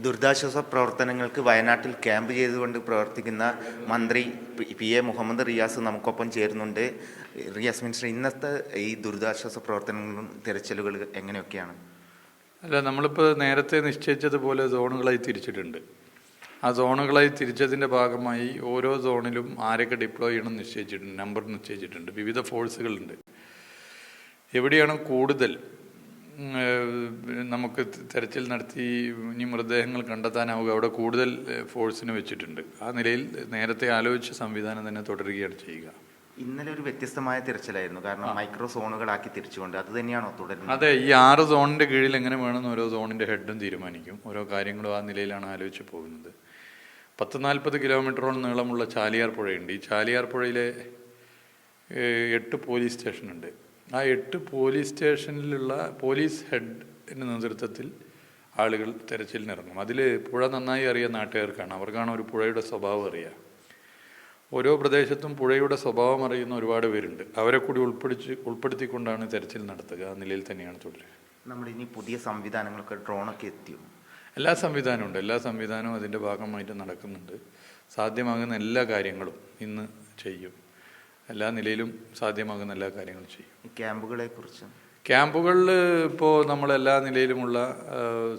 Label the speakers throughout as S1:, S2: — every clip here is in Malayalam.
S1: ദുരിതാശ്വാസ പ്രവർത്തനങ്ങൾക്ക് വയനാട്ടിൽ ക്യാമ്പ് ചെയ്തുകൊണ്ട് പ്രവർത്തിക്കുന്ന മന്ത്രി പി.എ. മുഹമ്മദ് റിയാസ് നമുക്കൊപ്പം ചേരുന്നുണ്ട്. റിയാസ് മിനിസ്റ്റർ, ഇന്നത്തെ ഈ ദുരിതാശ്വാസ പ്രവർത്തനങ്ങളും തിരച്ചിലുകൾ എങ്ങനെയൊക്കെയാണ്?
S2: അല്ല, നമ്മളിപ്പോൾ നേരത്തെ നിശ്ചയിച്ചതുപോലെ സോണുകളായി തിരിച്ചിട്ടുണ്ട്. ആ സോണുകളായി തിരിച്ചതിൻ്റെ ഭാഗമായി ഓരോ സോണിലും ആരൊക്കെ ഡിപ്ലോയ് ചെയ്യണം നിശ്ചയിച്ചിട്ടുണ്ട്, നമ്പർ നിശ്ചയിച്ചിട്ടുണ്ട്. വിവിധ ഫോഴ്സുകളുണ്ട്. എവിടെയാണ് കൂടുതൽ നമുക്ക് തെരച്ചിൽ നടത്തി ഇനി മൃതദേഹങ്ങൾ കണ്ടെത്താനാവുക, അവിടെ കൂടുതൽ ഫോഴ്സിന് വെച്ചിട്ടുണ്ട്. ആ നിലയിൽ നേരത്തെ ആലോചിച്ച സംവിധാനം തന്നെ തുടരുകയാണ് ചെയ്യുക.
S1: ഇന്നലെ ഒരു വ്യത്യസ്തമായ തിരച്ചിലായിരുന്നു, കാരണം മൈക്രോ സോണുകളാക്കി തിരിച്ചുകൊണ്ട്. അത് തന്നെയാണോ തുടരുന്നത്?
S2: അതെ, ഈ 6 സോണിൻ്റെ കീഴിൽ എങ്ങനെ വേണമെന്ന് ഓരോ സോണിൻ്റെ ഹെഡും തീരുമാനിക്കും. ഓരോ കാര്യങ്ങളും ആ നിലയിലാണ് ആലോചിച്ച് പോകുന്നത്. 40 കിലോമീറ്ററോളം നീളമുള്ള ചാലിയാർ പുഴയുണ്ട്. ഈ ചാലിയാർ പുഴയിലെ 8 പോലീസ് സ്റ്റേഷനുണ്ട്. ആ 8 പോലീസ് സ്റ്റേഷനിലുള്ള പോലീസ് ഹെഡിൻ്റെ നേതൃത്വത്തിൽ ആളുകൾ തെരച്ചിലിനിറങ്ങും. അതിൽ പുഴ നന്നായി അറിയാൻ നാട്ടുകാർക്കാണ്, അവർക്കാണ് ഒരു പുഴയുടെ സ്വഭാവം അറിയുക. ഓരോ പ്രദേശത്തും പുഴയുടെ സ്വഭാവം അറിയുന്ന ഒരുപാട് പേരുണ്ട്. അവരെ കൂടി ഉൾപ്പെടുത്തിക്കൊണ്ടാണ് തെരച്ചിൽ നടത്തുക. ആ നിലയിൽ തന്നെയാണ് തുടരുക.
S1: നമ്മളിനി പുതിയ സംവിധാനങ്ങളൊക്കെ, ഡ്രോണൊക്കെ എത്തിയോ?
S2: എല്ലാ സംവിധാനവും ഉണ്ട്. എല്ലാ സംവിധാനവും അതിൻ്റെ ഭാഗമായിട്ട് നടക്കുന്നുണ്ട്. സാധ്യമാകുന്ന എല്ലാ കാര്യങ്ങളും ഇന്ന് ചെയ്യും. എല്ലാ നിലയിലും സാധ്യമാകുന്ന എല്ലാ കാര്യങ്ങളും ചെയ്യും.
S1: ക്യാമ്പുകളെ കുറിച്ച്?
S2: ക്യാമ്പുകളിൽ ഇപ്പോൾ നമ്മളെല്ലാ നിലയിലുമുള്ള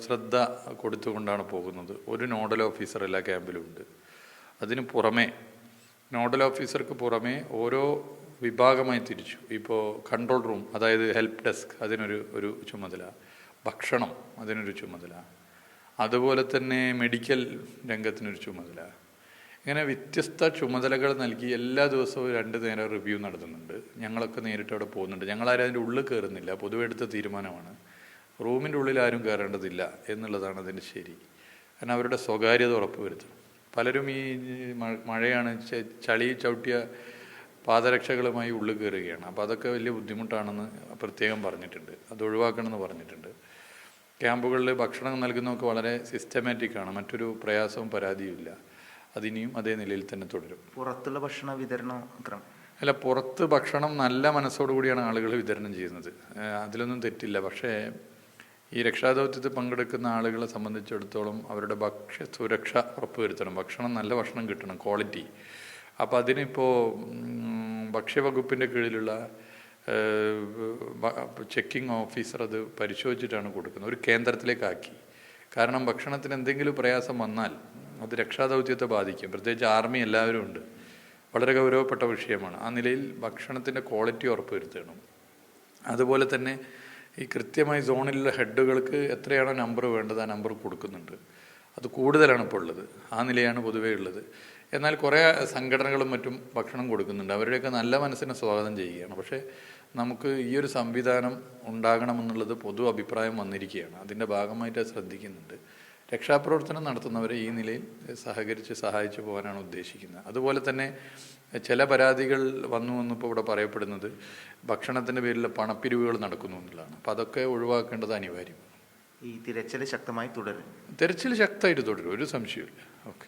S2: ശ്രദ്ധ കൊടുത്തുകൊണ്ടാണ് പോകുന്നത്. ഒരു നോഡൽ ഓഫീസർ എല്ലാ ക്യാമ്പിലും ഉണ്ട്. അതിന് പുറമെ നോഡൽ ഓഫീസർക്ക് പുറമെ ഓരോ വിഭാഗമായി തിരിച്ചു. ഇപ്പോൾ കൺട്രോൾ റൂം, അതായത് ഹെൽപ്പ് ഡെസ്ക്, അതിനൊരു ചുമതല, ഭക്ഷണം അതിനൊരു ചുമതല, അതുപോലെ തന്നെ മെഡിക്കൽ രംഗത്തിനൊരു ചുമതല. ഇങ്ങനെ വ്യത്യസ്ത ചുമതലകൾ നൽകി എല്ലാ ദിവസവും 2 നേരം റിവ്യൂ നടത്തുന്നുണ്ട്. ഞങ്ങളൊക്കെ നേരിട്ട് അവിടെ പോകുന്നുണ്ട്. ഞങ്ങളാരും അതിൻ്റെ ഉള്ളിൽ കയറുന്നില്ല. പൊതുവെ എടുത്ത തീരുമാനമാണ് റൂമിൻ്റെ ഉള്ളിൽ ആരും കയറേണ്ടതില്ല എന്നുള്ളതാണ് അതിൻ്റെ ശരി. കാരണം അവരുടെ സ്വകാര്യത ഉറപ്പുവരുത്തണം. പലരും ഈ മഴയാണ്, ചളി ചവിട്ടിയ പാദരക്ഷകളുമായി ഉള്ളിൽ കയറുകയാണ്. അപ്പോൾ അതൊക്കെ വലിയ ബുദ്ധിമുട്ടാണെന്ന് പ്രത്യേകം പറഞ്ഞിട്ടുണ്ട്. അത് ഒഴിവാക്കണമെന്ന് പറഞ്ഞിട്ടുണ്ട്. ക്യാമ്പുകളിൽ ഭക്ഷണം നൽകുന്നതൊക്കെ വളരെ സിസ്റ്റമാറ്റിക്കാണ്. മറ്റൊരു പ്രയാസവും പരാതിയും ഇല്ല. അതിനിയും അതേ നിലയിൽ തന്നെ തുടരും.
S1: പുറത്തുള്ള ഭക്ഷണ വിതരണം
S2: അല്ല, പുറത്ത് ഭക്ഷണം നല്ല മനസ്സോടുകൂടിയാണ് ആളുകൾ വിതരണം ചെയ്യുന്നത്. അതിലൊന്നും തെറ്റില്ല. പക്ഷേ ഈ രക്ഷാദൗത്യത്തിൽ പങ്കെടുക്കുന്ന ആളുകളെ സംബന്ധിച്ചിടത്തോളം അവരുടെ ഭക്ഷ്യ സുരക്ഷ ഉറപ്പുവരുത്തണം. ഭക്ഷണം, നല്ല ഭക്ഷണം കിട്ടണം, ക്വാളിറ്റി. അപ്പോൾ അതിനിപ്പോൾ ഭക്ഷ്യവകുപ്പിൻ്റെ കീഴിലുള്ള ചെക്കിംഗ് ഓഫീസർ അത് പരിശോധിച്ചിട്ടാണ് കൊടുക്കുന്നത്. ഒരു കേന്ദ്രത്തിലേക്കാക്കി. കാരണം ഭക്ഷണത്തിന് എന്തെങ്കിലും പ്രയാസം വന്നാൽ അത് രക്ഷാദൗത്യത്തെ ബാധിക്കും. പ്രത്യേകിച്ച് ആർമി എല്ലാവരും ഉണ്ട്. വളരെ ഗൗരവപ്പെട്ട വിഷയമാണ്. ആ നിലയിൽ ഭക്ഷണത്തിൻ്റെ ക്വാളിറ്റി ഉറപ്പുവരുത്തണം. അതുപോലെ തന്നെ ഈ കൃത്യമായി സോണിലുള്ള ഹെഡുകൾക്ക് എത്രയാണോ നമ്പർ വേണ്ടത് ആ നമ്പർ കൊടുക്കുന്നുണ്ട്. അത് കൂടുതലാണ് ഇപ്പോൾ ഉള്ളത്. ആ നിലയാണ് പൊതുവേ ഉള്ളത്. എന്നാൽ കുറേ സംഘടനകളും മറ്റും ഭക്ഷണം കൊടുക്കുന്നുണ്ട്. അവരുടെയൊക്കെ നല്ല മനസ്സിനെ സ്വാഗതം ചെയ്യുകയാണ്. പക്ഷേ നമുക്ക് ഈ ഒരു സംവിധാനം ഉണ്ടാകണമെന്നുള്ളത് പൊതു അഭിപ്രായം വന്നിരിക്കുകയാണ്. അതിൻ്റെ ഭാഗമായിട്ട് ശ്രദ്ധിക്കുന്നുണ്ട്. രക്ഷാപ്രവർത്തനം നടത്തുന്നവരെ ഈ നിലയിൽ സഹായിച്ചു പോകാനാണ് ഉദ്ദേശിക്കുന്നത്. അതുപോലെ തന്നെ ചില പരാതികൾ വന്നിപ്പോൾ ഇവിടെ പറയപ്പെടുന്നത് ഭക്ഷണത്തിൻ്റെ പേരിൽ പണപ്പിരിവുകൾ നടക്കുന്നു എന്നുള്ളതാണ്. അപ്പോൾ അതൊക്കെ ഒഴിവാക്കേണ്ടത് അനിവാര്യമാണ്.
S1: ഈ തിരച്ചിൽ ശക്തമായി തുടരും.
S2: തിരച്ചിൽ ശക്തമായിട്ട് തുടരും, ഒരു സംശയമില്ല. ഓക്കെ.